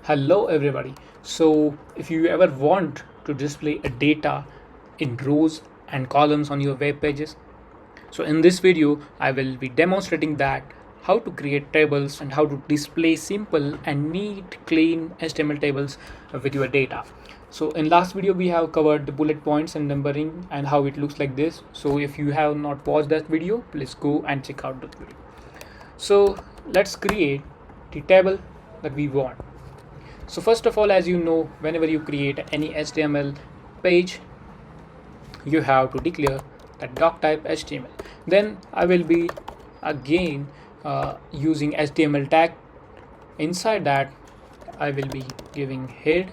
Hello everybody. So if you ever want to display a data in rows and columns on your web pages, so in this video I will be demonstrating that how to create tables and how to display simple and neat clean HTML tables with your data. So in last video we have covered the bullet points and numbering and how it looks like this. So if you have not watched that video, please go and check out the video. So let's create the table that we want. So first of all, as you know, whenever you create any HTML page, you have to declare that doc type HTML. Then I will be again using HTML tag. Inside that, I will be giving head.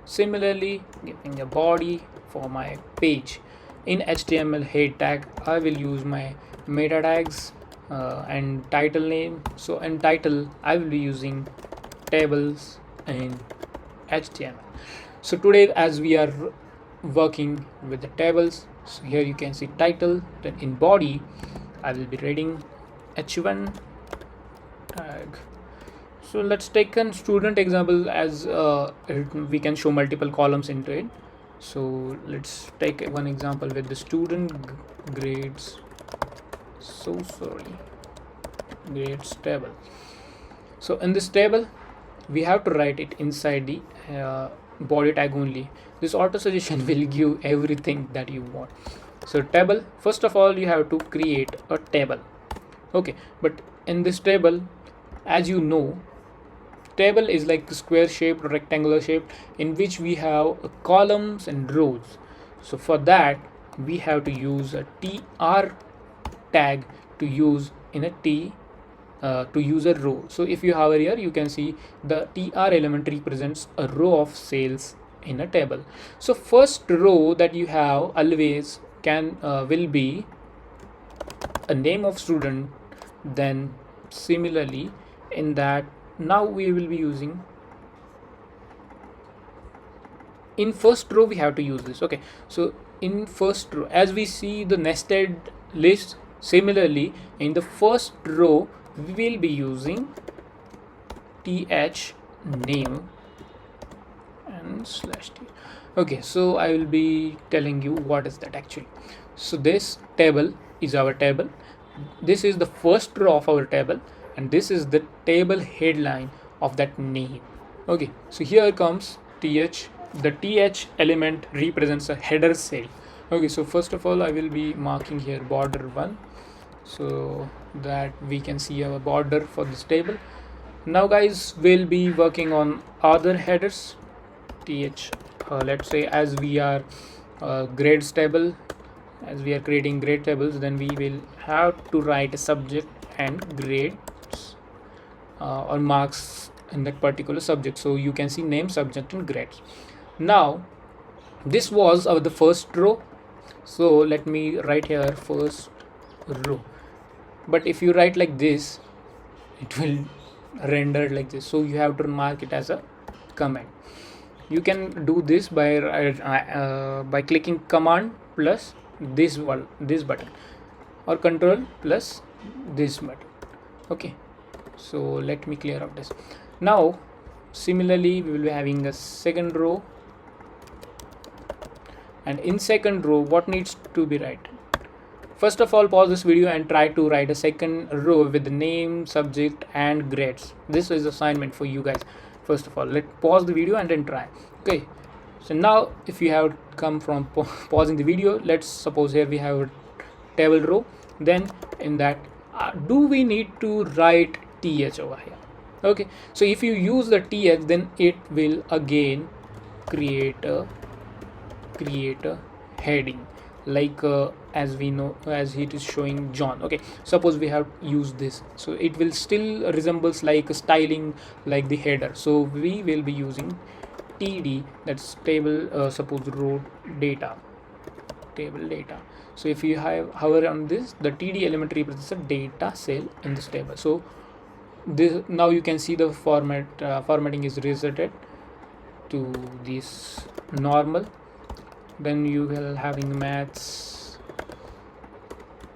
Similarly, giving a body for my page. In HTML head tag, I will use my meta tags and title name. So in title, I will be using tables in HTML. So today, as we are working with the tables, so here you can see title. Then in body, I will be reading h1 tag. So let's take a student example as we can show multiple columns into it. So let's take one example with the student grades. So sorry, grades table. So in this table, we have to write it inside the body tag only. This auto suggestion will give everything that you want. So table, first of all you have to create a table. Okay, but in this table, as you know, table is like square shaped, rectangular shaped, in which we have columns and rows. So for that we have to use a tr tag to use in a to use a row. So if you hover here, you can see the tr element represents a row of cells in a table. So first row that you have always will be a name of student. Then similarly in that, now we will be using in first row we have to use this. Okay, so in first row, as we see the nested list, similarly in the first row we will be using th name and slash t. Okay, so I will be telling you what is that actually. So this table is our table. This is the first row of our table, and this is the table headline of that name. Okay, so here comes th. The th element represents a header cell. Okay, so first of all I will be marking here border 1, so that we can see our border for this table. Now guys, we'll be working on other headers. Th let's say as we are grades table, as we are creating grade tables, then we will have to write a subject and grades or marks in that particular subject. So you can see name, subject and grades. Now this was the first row, so let me write here first row. But if you write like this, it will render like this, so you have to mark it as a comment. You can do this by clicking command plus this button, or control plus this button. Okay, so let me clear up this. Now similarly we will be having a second row, and in second row what needs to be written? First of all, pause this video and try to write a second row with the name, subject and grades. This is assignment for you guys. First of all, let's pause the video and then try. Okay, so now if you have come from pausing the video, let's suppose here we have a table row. Then in that, do we need to write th over here? Okay, so if you use the th, then it will again create a heading, like as we know, as it is showing John. Okay, suppose we have used this, so it will still resembles like a styling like the header. So we will be using td, that's table suppose row data, table data. So if you have hover on this, the td element represents a data cell in this table. So this, now you can see the formatting is resetted to this normal. Then you will having maths.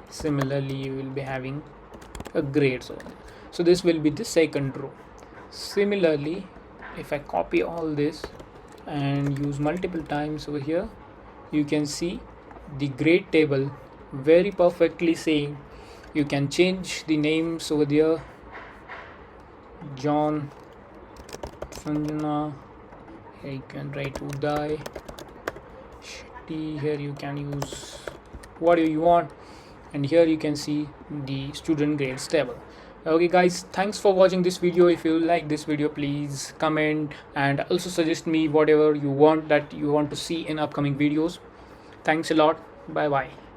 Similarly you will be having a grades. So this will be the second row. Similarly if I copy all this and use multiple times over here, you can see the grade table very perfectly saying you can change the names over there. John, Sanjana, here you can write Uday, Shetty, here you can use whatever you want, and here you can see the student grades table. Okay guys, thanks for watching this video. If you like this video, please comment and also suggest me whatever you want that you want to see in upcoming videos. Thanks a lot. Bye bye.